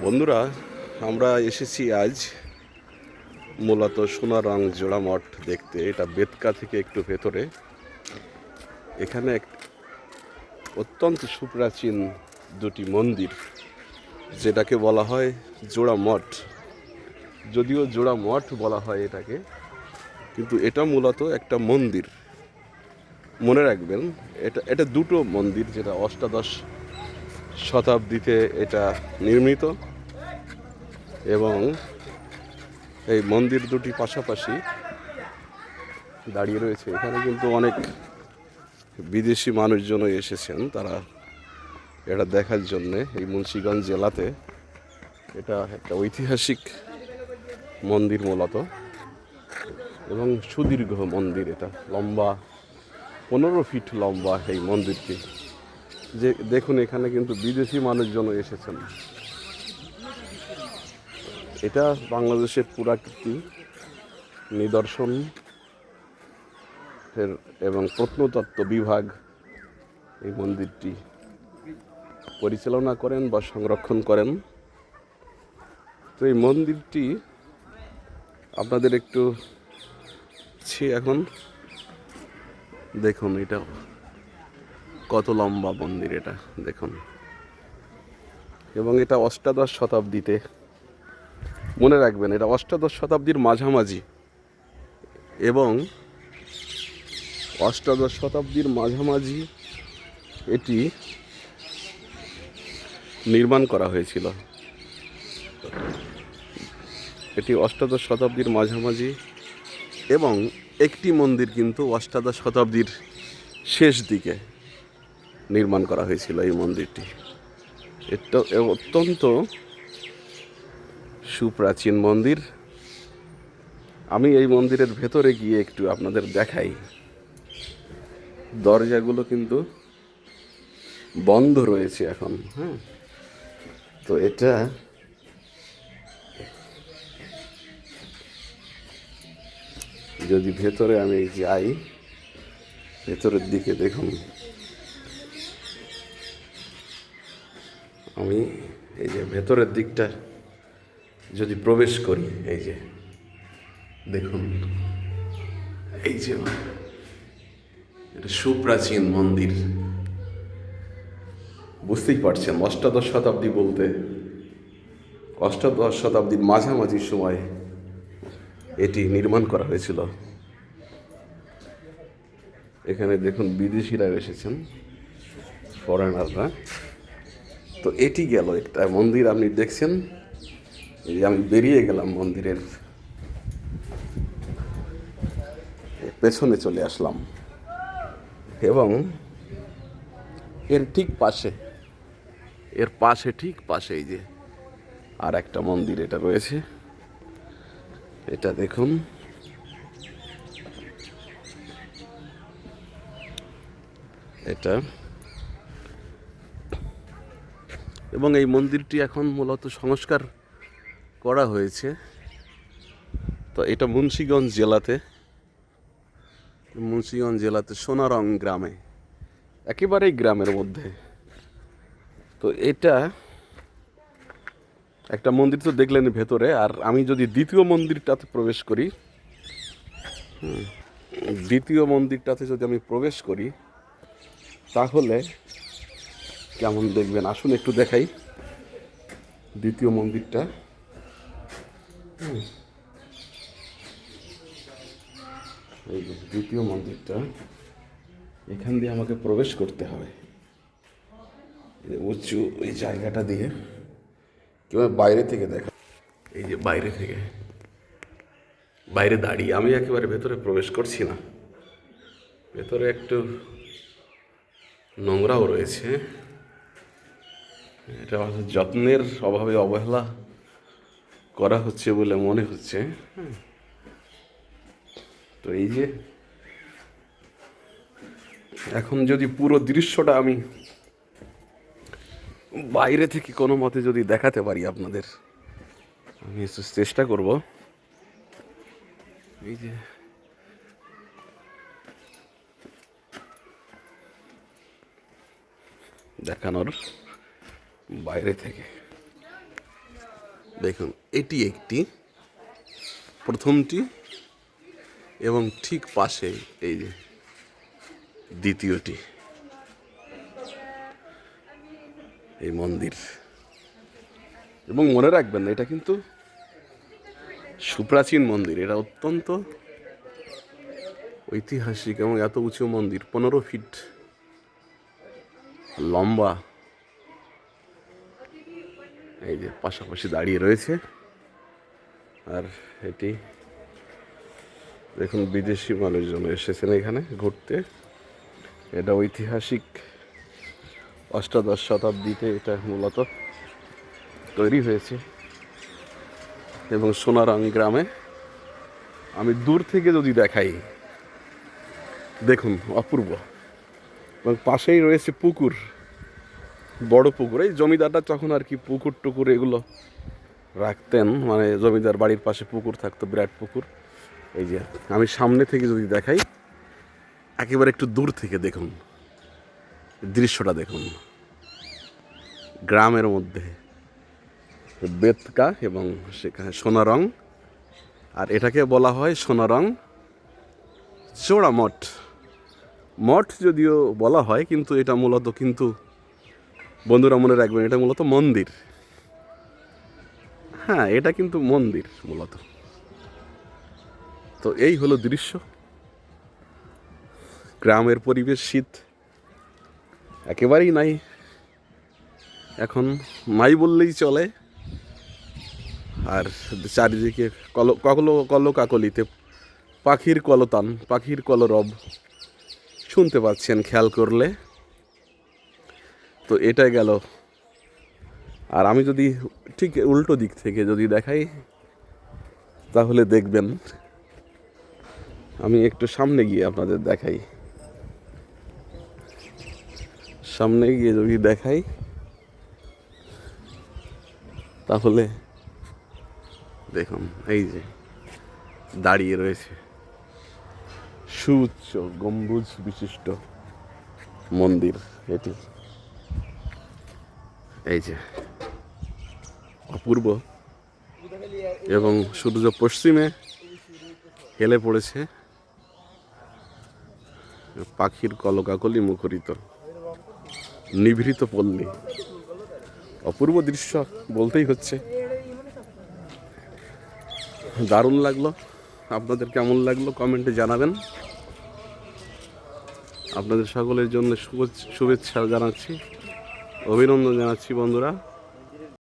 বন্ধুরা, আমরা এসেছি আজ মূলত সোনারং জোড়া মঠ দেখতে। এটা বেতকা থেকে একটু ভেতরে। এখানে অত্যন্ত সুপ্রাচীন দুটি মন্দির, যেটাকে বলা হয় জোড়া মঠ। যদিও জোড়া মঠ বলা হয় এটাকে, কিন্তু এটা মূলত একটা মন্দির। মনে রাখবেন, এটা দুটো মন্দির, যেটা অষ্টাদশ শতাব্দীতে এটা নির্মিত, এবং এই মন্দির দুটি পাশাপাশি দাঁড়িয়ে রয়েছে। এখানে কিন্তু অনেক বিদেশি মানুষজনও এসেছেন, তারা এটা দেখার জন্যে। এই মুন্সিগঞ্জ জেলাতে এটা একটা ঐতিহাসিক মন্দির মূলত, এবং সুদীর্ঘ মন্দির। এটা লম্বা 15 ফিট লম্বা এই মন্দিরটি। যে দেখুন, এখানে কিন্তু বিদেশি মানুষজনও এসেছেন। এটা বাংলাদেশের পুরাকীর্তি নিদর্শন এবং প্রত্নতত্ত্ব বিভাগ এই মন্দিরটি পরিচালনা করেন বা সংরক্ষণ করেন। তো এই মন্দিরটি আপনাদের একটু এখন দেখুন, এটা কত লম্বা মন্দির এটা দেখুন। এবং এটা অষ্টাদশ শতাব্দীতে, মনে রাখবেন, এটা অষ্টাদশ শতাব্দীর মাঝামাঝি, এবং অষ্টাদশ শতাব্দীর মাঝামাঝি এটি নির্মাণ করা হয়েছিল। এটি অষ্টাদশ শতাব্দীর মাঝামাঝি, এবং একটি মন্দির কিন্তু অষ্টাদশ শতাব্দীর শেষ দিকে নির্মাণ করা হয়েছিল এই মন্দিরটি। এটা অত্যন্ত সুপ্রাচীন মন্দির। আমি এই মন্দিরের ভেতরে গিয়ে একটু আপনাদের দেখাই। দরজাগুলো কিন্তু বন্ধ রয়েছে এখন। হ্যাঁ, তো এটা যদি ভেতরে আমি যাই, ভেতরের দিকে দেখুন, আমি এই যে ভেতরের দিকটা যদি প্রবেশ করি, এই যে দেখুন, এই যে এটা সুপ্রাচীন মন্দির। বুঝতেই পারছেন, অষ্টাদশ শতাব্দী বলতে অষ্টাদশ শতাব্দীর মাঝামাঝি সময় এটি নির্মাণ করা হয়েছিল। এখানে দেখুন, বিদেশিরা এসেছেন, ফরেনাররা। তো এটি গেল একটা মন্দির, আপনি দেখছেন। এই যে আমি বেরিয়ে গেলাম মন্দিরের পেছনে চলে আসলাম, এবং এর ঠিক পাশে, ঠিক পাশে এই যে আর একটা মন্দির এটা রয়েছে। এটা দেখুন, এটা, এবং এই মন্দিরটি এখন মূলত সংস্কার করা হয়েছে। তো এটা মুন্সিগঞ্জ জেলাতে সোনারং গ্রামে, একেবারেই গ্রামের মধ্যে। তো এটা একটা মন্দির তো দেখলেন ভেতরে। আর আমি যদি দ্বিতীয় মন্দিরটাতে প্রবেশ করি, যদি আমি প্রবেশ করি, তাহলে কেমন দেখবেন আসুন একটু দেখাই দ্বিতীয় মন্দিরটা। এই যে দ্বিতীয় মন্দিরটা, এখান দিয়ে আমাকে প্রবেশ করতে হবে উঁচু এই জায়গাটা দিয়ে। কিংবা বাইরে থেকে দেখা, এই যে বাইরে দাঁড়িয়ে আমি একেবারে ভেতরে প্রবেশ করছি না। ভেতরে একটু নোংরাও রয়েছে। এটা যত্নের অভাবে অবহেলা করা হচ্ছে বলে মনে হচ্ছে। তো এই যে এখন যদি পুরো দৃশ্যটা আমি বাইরে থেকে কোনো মতে যদি দেখাতে পারি আপনাদের, আমি চেষ্টা করব। এই যে দেখানোর বাইরে থেকে, দেখুন এটি একটি, প্রথমটি, এবং ঠিক পাশে এই যে দ্বিতীয়টি, এই মন্দির। এবং মনে রাখবেন এটা কিন্তু সুপ্রাচীন মন্দির, এটা অত্যন্ত ঐতিহাসিক এবং এত উঁচু মন্দির, 15 ফিট লম্বা। এই যে পাশাপাশি দাঁড়িয়ে রয়েছে। আর এটি দেখুন বিদেশি মানুষজন এসেছেন এখানে ঘুরতে। এটা ঐতিহাসিক, অষ্টাদশ শতাব্দীতে এটা মূলত তৈরি হয়েছে। এবং সোনারং গ্রামে আমি দূর থেকে যদি দেখাই, দেখুন অপূর্ব। এবং পাশেই রয়েছে পুকুর, বড় পুকুর। এই জমিদাররা তখন আর কি পুকুর টুকুর এগুলো রাখতেন, মানে জমিদার বাড়ির পাশে পুকুর থাকতো, বিরাট পুকুর। এই যে আমি সামনে থেকে যদি দেখাই, একেবারে একটু দূর থেকে দেখুন দৃশ্যটা, দেখুন গ্রামের মধ্যে বেতকা এবং সেখানে সোনারং। আর এটাকে বলা হয় সোনারং চোড়া মঠ। মঠ যদিও বলা হয়, কিন্তু এটা মূলত, কিন্তু বন্ধুরা মনে রাখবেন এটা মূলত মন্দির। হ্যাঁ, এটা কিন্তু মন্দির মূলত। তো এই হলো দৃশ্য। গ্রামের পরিবেশ, শীত একেবারেই নাই, এখন নাই বললেই চলে। আর চারিদিকে কলকাকলিতে পাখির কলতান, পাখির কলরব শুনতে পাচ্ছেন খেয়াল করলে। তো এটা গেল। আর আমি যদি ঠিক উল্টো দিক থেকে যদি দেখাই, তাহলে দেখবেন, আমি একটু সামনে গিয়ে আপনাদের দেখাই, সামনে গিয়ে যদি দেখাই তাহলে দেখুন এই যে দাঁড়িয়ে রয়েছে সুউচ্চ গম্বুজ বিশিষ্ট মন্দির এটি। এই যে অপূর্ব, এবং সূর্য পশ্চিমে হেলে পড়েছে, পাখির কলকাকলি মুখরিত নিভৃত পল্লী। অপূর্ব দৃশ্য বলতেই হচ্ছে। দারুণ লাগলো। আপনাদের কেমন লাগলো কমেন্টে জানাবেন। আপনাদের সকলের জন্য শুভেচ্ছা জানাচ্ছি, অভিনন্দন জানাচ্ছি বন্ধুরা।